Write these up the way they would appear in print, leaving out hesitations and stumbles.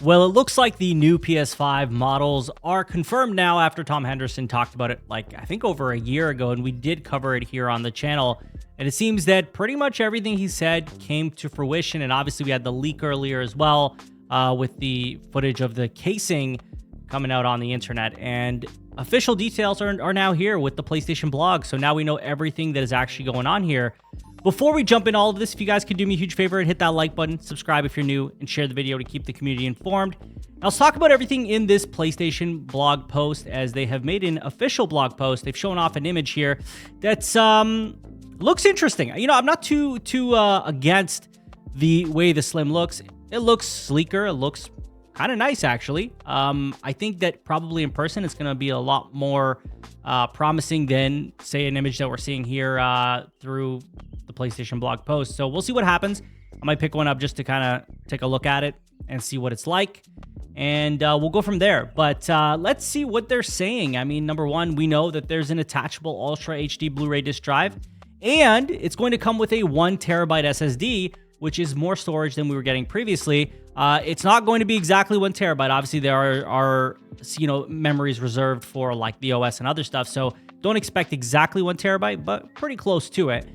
Well, it looks like the new PS5 models are confirmed now after Tom Henderson talked about it, like, I think over a year ago, and we did cover it here on the channel. And it seems that pretty much everything he said came to fruition. And obviously, we had the leak earlier as well with the footage of the casing coming out on the internet. And official details are now here with the PlayStation blog. So now we know everything that is actually going on here. Before we jump into all of this, if you guys could do me a huge favor and hit that like button, subscribe if you're new, and share the video to keep the community informed. Now, let's talk about everything in this PlayStation blog post, as they have made an official blog post. They've shown off an image here that's looks interesting. You know, I'm not too against the way the Slim looks. It looks sleeker. It looks kind of nice, actually. I think that probably in person it's going to be a lot more promising than, say, an image that we're seeing here through the PlayStation blog post. So we'll see what happens. I might pick one up just to kind of take a look at it and see what it's like. And we'll go from there. But let's see what they're saying. I mean, number one, we know that there's an attachable Ultra HD Blu-ray disc drive. And it's going to come with a 1 terabyte SSD, which is more storage than we were getting previously. It's not going to be exactly 1 terabyte. Obviously, there are memories reserved for like the OS and other stuff. So don't expect exactly 1 terabyte, but pretty close to it.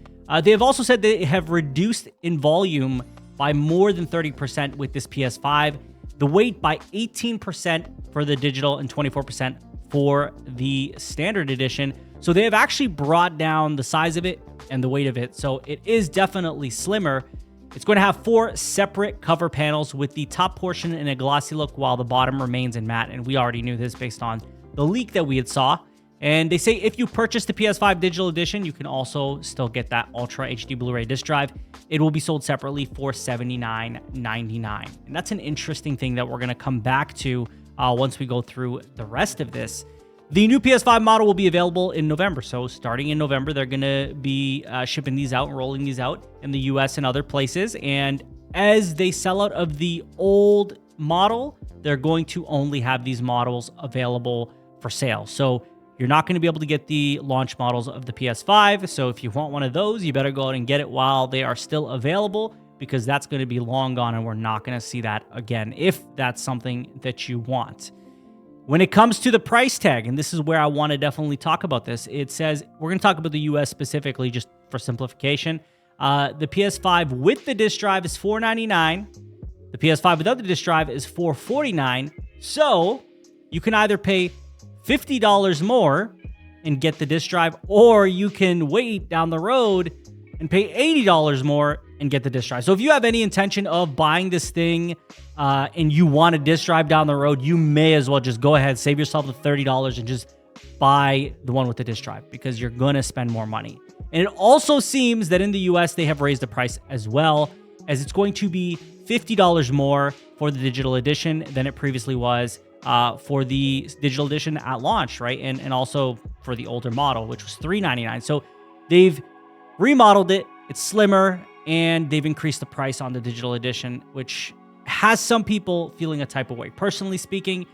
They have also said they have reduced in volume by more than 30% with this PS5. The weight by 18% for the digital and 24% for the standard edition. So they have actually brought down the size of it and the weight of it. So it is definitely slimmer. It's going to have 4 separate cover panels with the top portion in a glossy look while the bottom remains in matte. And we already knew this based on the leak that we had saw. And they say if you purchase the PS5 digital edition, you can also still get that Ultra HD Blu-ray disc drive. It will be sold separately for $79.99. And that's an interesting thing that we're going to come back to once we go through the rest of this. The new PS5 model will be available in November. So starting in November, they're going to be shipping these out and rolling these out in the US and other places. And as they sell out of the old model, they're going to only have these models available for sale. So you're not going to be able to get the launch models of the PS5. So if you want one of those, you better go out and get it while they are still available, because that's going to be long gone and we're not going to see that again if that's something that you want. When it comes to the price tag, and this is where I want to definitely talk about this, it says, we're going to talk about the US specifically just for simplification. The PS5 with the disc drive is $499. The PS5 without the disc drive is $449. So you can either pay $50 more and get the disc drive, or you can wait down the road and pay $80 more and get the disc drive. So if you have any intention of buying this thing and you want a disc drive down the road, you may as well just go ahead, save yourself the $30 and just buy the one with the disc drive, because you're going to spend more money. And it also seems that in the US, they have raised the price as well, as it's going to be $50 more for the digital edition than it previously was for the digital edition at launch, right? And also for the older model, which was $399. So they've remodeled it. It's slimmer, and they've increased the price on the digital edition, which has some people feeling a type of way. Personally speaking,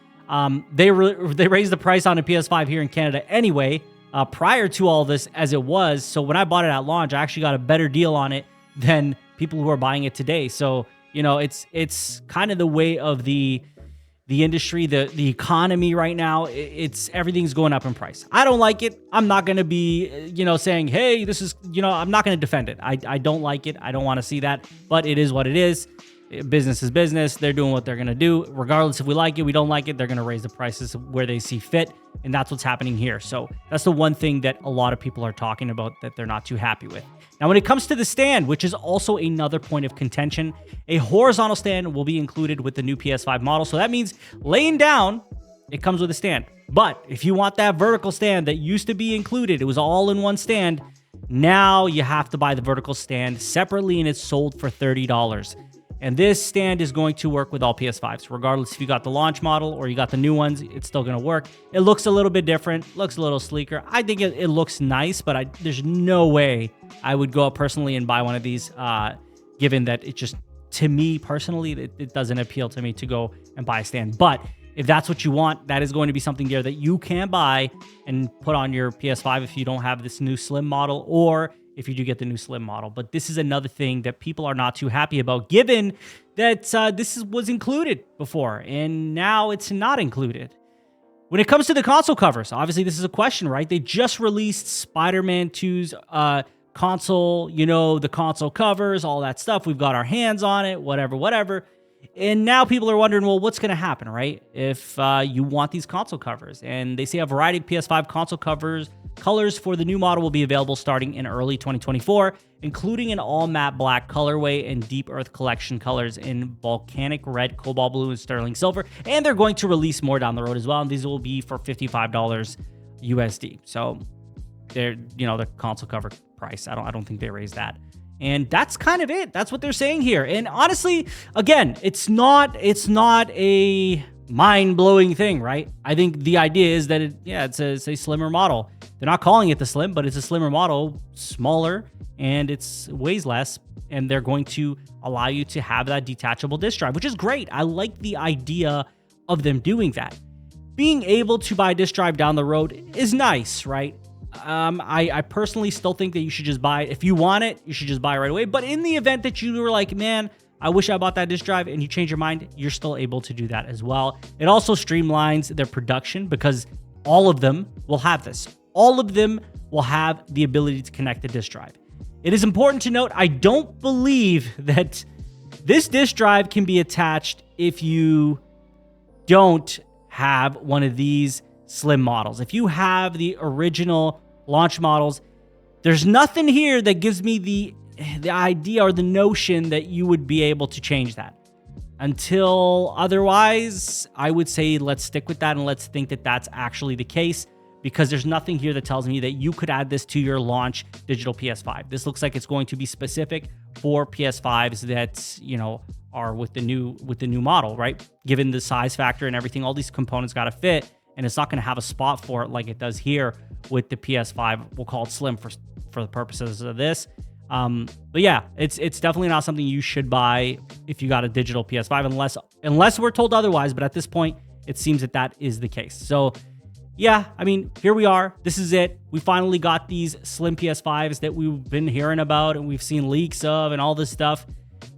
they raised the price on a PS5 here in Canada anyway, prior to all this as it was. So when I bought it at launch, I actually got a better deal on it than people who are buying it today. So, you know, it's kind of the way of the industry, the economy right now. Everything's going up in price. I don't like it. I'm not going to be, saying, hey, this is, I'm not going to defend it. I don't like it. I don't want to see that, but it is what it is. Business is business. They're doing what they're going to do. Regardless if we like it, we don't like it, they're going to raise the prices where they see fit. And that's what's happening here. So that's the one thing that a lot of people are talking about that they're not too happy with. Now, when it comes to the stand, which is also another point of contention, a horizontal stand will be included with the new PS5 model. So that means laying down, it comes with a stand. But if you want that vertical stand that used to be included, it was all in one stand, now you have to buy the vertical stand separately, and it's sold for $30. And this stand is going to work with all PS5s. Regardless if you got the launch model or you got the new ones, it's still going to work. It looks a little bit different, looks a little sleeker. I think it looks nice, but there's no way I would go out personally and buy one of these, given that it just, to me personally, it doesn't appeal to me to go and buy a stand. But if that's what you want, that is going to be something there that you can buy and put on your PS5 if you don't have this new slim model, or if you do get the new Slim model. But this is another thing that people are not too happy about, given that was included before, and now it's not included. When it comes to the console covers, obviously this is a question, right? They just released Spider-Man 2's console, the console covers, all that stuff. We've got our hands on it, whatever. And now people are wondering, well, what's going to happen, right? If you want these console covers. And they say a variety of PS5 console colors for the new model will be available starting in early 2024, including an all matte black colorway and Deep Earth Collection colors in volcanic red, cobalt blue, and sterling silver. And they're going to release more down the road as well. And these will be for $55 USD. So they're, the console cover price. I don't think they raised that. And that's kind of it. That's what they're saying here. And honestly, again, it's not a mind-blowing thing, right? I think the idea is that it's a slimmer model. They're not calling it the Slim, but it's a slimmer model, smaller, and it weighs less. And they're going to allow you to have that detachable disk drive, which is great. I like the idea of them doing that. Being able to buy a disk drive down the road is nice, right? I personally still think that you should just buy it. If you want it, you should just buy it right away. But in the event that you were like, man, I wish I bought that disk drive, and you change your mind, you're still able to do that as well. It also streamlines their production because all of them will have this. All of them will have the ability to connect the disk drive. It is important to note, I don't believe that this disk drive can be attached if you don't have one of these Slim models. If you have the original launch models, there's nothing here that gives me the idea or the notion that you would be able to change that. Until otherwise, I would say let's stick with that and let's think that that's actually the case, because there's nothing here that tells me that you could add this to your launch digital PS5. This looks like it's going to be specific for PS5s that, are with the new model, right? Given the size factor and everything, all these components got to fit. And it's not going to have a spot for it like it does here with the PS5. We'll call it Slim for the purposes of this. But yeah, it's definitely not something you should buy if you got a digital PS5, unless we're told otherwise. But at this point, it seems that is the case. So yeah, I mean, here we are. This is it. We finally got these Slim PS5s that we've been hearing about and we've seen leaks of and all this stuff.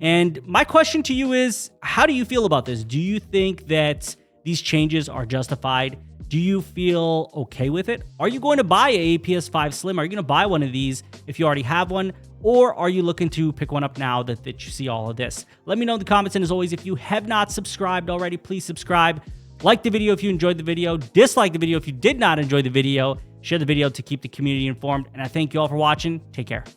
And my question to you is, how do you feel about this? Do you think that these changes are justified? Do you feel okay with it? Are you going to buy a PS5 Slim? Are you going to buy one of these if you already have one? Or are you looking to pick one up now that you see all of this? Let me know in the comments. And as always, if you have not subscribed already, please subscribe. Like the video if you enjoyed the video. Dislike the video if you did not enjoy the video. Share the video to keep the community informed. And I thank you all for watching. Take care.